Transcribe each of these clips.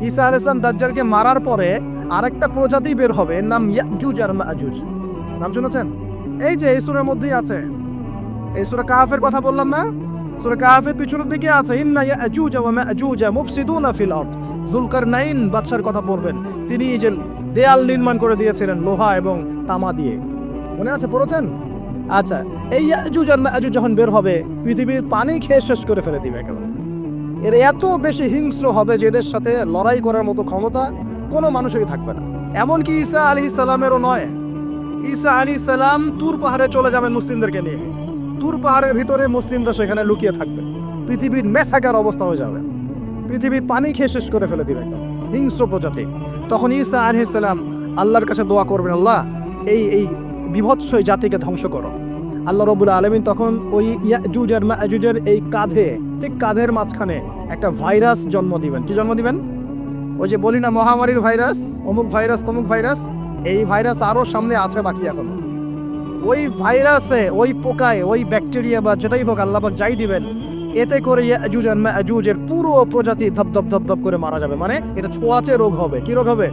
ঈসা আলাইহিস সালাম দাজ্জালকে মারার পরে আরেকটা প্রজাতি বের হবে, এর নাম ইয়াজুজ আর মাজুজ। নাম শুনেছেন? এই যে এই সূরার মধ্যেই আছে, এই সূরা কাহফের কথা বললাম না, সূরা কাহফের পিছনের দিকে আছে ইন্না ইয়াজুজ ওয়া মাজুজ মুফসিদুনা ফিল আরদ। যুলকারনাইন বাদশার কথা পড়বেন, তিনি যে দেয়াল নির্মাণ করে দিয়েছিলেন লোহা এবং তামা দিয়ে, মনে আছে, পড়েছেন? আচ্ছা, এই ইয়াজুজ আর মাজুজ যখন বের হবে পৃথিবীর পানি খেয়ে শেষ করে ফেলে দিবে একেবারে। এর এত বেশি হিংস্র হবে যে এদের সাথে লড়াই করার মতো ক্ষমতা কোনো মানুষেরই থাকবে না। এমনকি ঈসা আলাইহিস সালামেরও নয়। ঈসা আলাইহিস সালাম তুর পাহাড়ে চলে যাবেন মুসলিমদেরকে নিয়ে, তুর পাহাড়ের ভিতরে মুসলিমরা সেখানে লুকিয়ে থাকবে, পৃথিবীর মেসাকার অবস্থা হয়ে যাবে, পৃথিবীর পানি খেয়ে শেষ করে ফেলে দিবে হিংস্র প্রজাতি। তখন ঈসা আলাইহিস সালাম আল্লাহর কাছে দোয়া করবেন, আল্লাহ এই বিভৎস জাতিকে ধ্বংস করো। আল্লাহ রাব্বুল আলামিন তখন ওই ইয়াজুজ আর মাজুজের এই কাঁধে, ঠিক কাঁধের মাঝখানে একটা ভাইরাস জন্ম দিবেন। কি জন্ম দিবেন? ওই যে বলি না মহামারীর ভাইরাস, অমুক ভাইরাস তমুক ভাইরাস, এই ভাইরাস আরও সামনে আছে বাকি এখন। ওই ভাইরাসে, ওই পোকায়, ওই ব্যাকটেরিয়া বা যেটাই হোক আল্লাহ পাক যাই দিবেন, এতে করে ইয়াজুজ আর মাজুজের পুরো প্রজাতি ধপ ধপ করে মারা যাবে। মানে এটা ছোঁয়াচে রোগ হবে। কি রোগ হবে?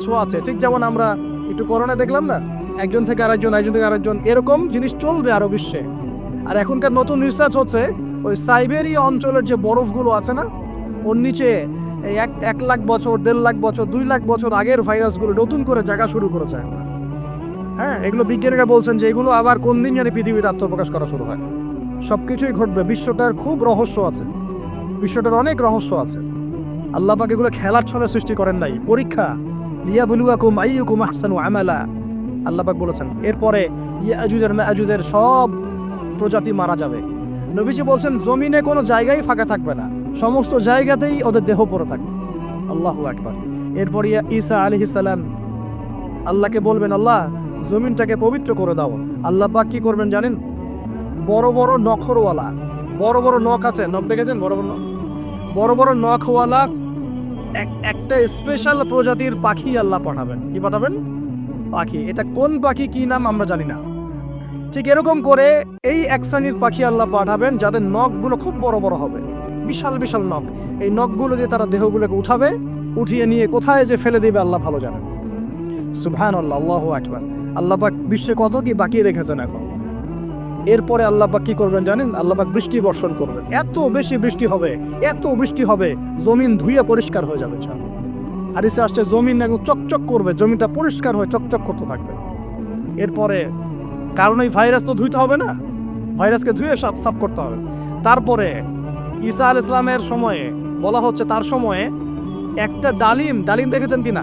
ছোঁয়াচে। ঠিক যেমন আমরা একটু করোনা দেখলাম না, একজন থেকে আরেকজন, একজন থেকে আরেকজন, এরকম জিনিস চলবে আরো বিশ্বে। আর এখনকার নতুন রিসার্চ হচ্ছে ওই সাইবেরিয়া অঞ্চলের যে বরফগুলো আছে না, ওর নিচে এই 1 লাখ বছর, 1.5 লাখ বছর, 2 লাখ বছর আগের ভাইরাসগুলো নতুন করে জায়গা শুরু করেছে। হ্যাঁ, এগুলো বিজ্ঞানীরা বলছেন যে এগুলো আবার কোন দিন জানি পৃথিবীতে আত্মপ্রকাশ করা শুরু হয়। সবকিছুই ঘটবে। বিশ্বটার খুব রহস্য আছে, বিশ্বটার অনেক রহস্য আছে। আল্লাহ পাক এগুলো খেলার ছলে সৃষ্টি করেন নাই, পরীক্ষা। লিয়াবলুয়াকুম আইয়ুকুম আহসানু আমালা, আল্লাহ পাক বলেছেন। এরপরে ইয়াজুজ আর মাজুজের সব প্রজাতি মারা যাবে। নবীজি বলছেন জমিনে কোনো জায়গায় ফাঁকা থাকবে না, সমস্ত জায়গাতেই ওদের দেহ পড়ে থাকবে। আল্লাহু আকবার। এরপরে ঈসা আলাইহিস সালাম আল্লাহকে বলবেন, আল্লাহ জমিনটাকে পবিত্র করে দাও। আল্লাহ পাক কি করবেন জানেন? বড় বড় নখরওয়ালা, বড় বড় নখ আছে, নখ দেখেছেন? বড় বড় নখ, বড় বড় নখওয়ালা একটা স্পেশাল প্রজাতির পাখি আল্লাহ পাঠাবেন। কি পাঠাবেন? পাখি। এটা কোন পাখি, কি নাম আমরা জানি না। ঠিক এরকম করে এই এক শ্রেণীর পাখি আল্লাহ পাঠাবেন যাদের নখগুলো খুব বড় বড় হবে, বিশাল বিশাল নখ। এই নখগুলো দিয়ে তারা দেহগুলোকে উঠাবে, উঠিয়ে নিয়ে কোথায় যে ফেলে দিবে আল্লাহ ভালো জানেন। সুবহানাল্লাহ, আল্লাহু আকবার। আল্লাহ পাক বিশ্বে কত কি বাকি রেখেছেন এখন। এরপরে আল্লাহ পাক কি করবেন জানেন? আল্লাহ পাক বৃষ্টি বর্ষণ করবেন। এত বেশি বৃষ্টি হবে, এত বৃষ্টি হবে, জমিন ধুয়ে পরিষ্কার হয়ে যাবে। হাদিসে আসছে জমিন একদম চকচক করবে, জমিটা পরিষ্কার হয়ে চকচক করতে থাকবে। এরপরে, কারণ এই ভাইরাস তো ধুইতে হবে না, ভাইরাসকে ধুয়ে সাফ করতে হবে। তারপরে ঈসা আলাইহিস সালামের সময়ে বলা হচ্ছে, তার সময়ে একটা ডালিম, ডালিম দেখেছেন কিনা?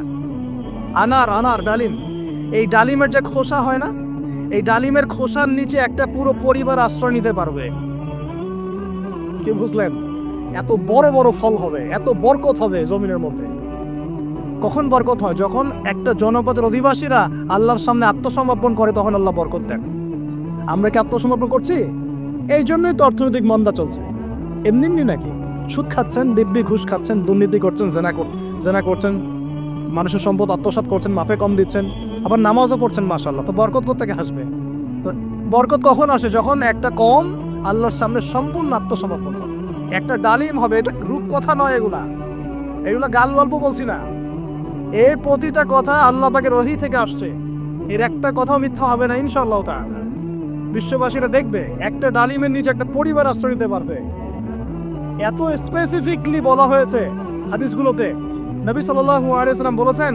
আনার ডালিম, এই ডালিমের যে খোসা হয় না, এই ডালিমের খোসার নিচে একটা পুরো পরিবার আশ্রয় নিতে পারবে। কি বুঝলেন? এত বড় বড় ফল হবে, এত বরকত হবে জমিনের মধ্যে। কখন বরকত হয়? যখন একটা জনপদের অধিবাসীরা আল্লাহর সামনে আত্মসমর্পণ করে, তখন আল্লাহ বরকত দেন। আমরা কি আত্মসমর্পণ করছি? এই জন্যই তো অর্থনৈতিক মন্দা চলছে। এমনি নাকি? সুদ খাচ্ছেন, দিব্যি ঘুষ খাচ্ছেন, দুর্নীতি করছেন, জেনা করছেন, মানুষের সম্পদ আত্মসাৎ করছেন, মাপে কম দিচ্ছেন, আবার নামাজও পড়ছেন, মাশাআল্লাহ। তো বরকত কোত্থেকে আসবে? তো বরকত কখন আসে? যখন একটা কম আল্লাহর সামনে সম্পূর্ণ আত্মসমর্পণ করে। একটা ডালিম হবে, এটা রূপকথা নয়, এগুলা গাল গল্প বলছি না। এই প্রতিটা কথা আল্লাহ পাকের ওহী থেকে আসছে, এর একটা কথাও মিথ্যা হবে না ইনশাআল্লাহ তাআলা। বিশ্ববাসীরা দেখবে একটা ডালিমের নিচে একটা পরিবার আশ্রয় নিতে পারবে। এত স্পেসিফিকলি বলা হয়েছে হাদিসগুলোতে। নবী সাল্লাল্লাহু আলাইহি ওয়াসাল্লাম বলেছেন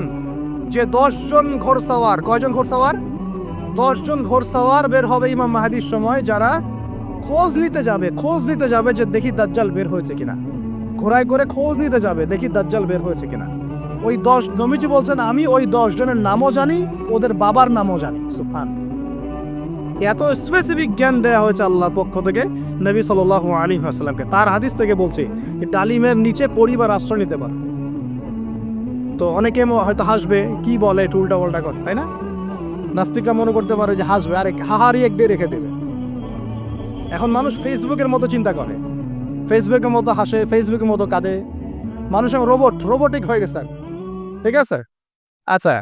যে 10 জন ঘোড়সওয়ার, কয়জন ঘোড়সওয়ার? 10 জন ঘোড়সওয়ার বের হবে ইমাম মাহদির সময়, যারা খোঁজ নিতে যাবে যে দেখি দাজ্জাল বের হয়েছে কিনা। ঘোড়ায় করে খোঁজ নিতে যাবে, দেখি দাজ্জাল বের হয়েছে কিনা। ওই 10, নবীজি বলছেন আমি ওই 10 জনের নামও জানি, ওদের বাবার নামও জানি। সুবহান। এত স্পেসিফিক জ্ঞান দেওয়া হয়েছে আল্লাহর পক্ষ থেকে নবী সাল্লাল্লাহু আলাইহি ওয়াসাল্লামকে। তার হাদিস থেকে বলছি ডালিমের নিচে পরিবার আশ্রয় নিতে পারে। তো অনেকে হয়তো হাসবে, কি বলে একটু উল্টা পাল্টা কথা, তাই না? নাস্তিকরা মনে করতে পারে যে হাসবে, আরে হাহারি এক দিয়ে রেখে দেবে। এখন মানুষ ফেসবুকের মতো চিন্তা করে, ফেসবুকের মতো হাসে, ফেসবুকের মতো কাঁদে। মানুষ এখন রোবটিক হয়ে গেছে। ঠিক আছে? আচ্ছা,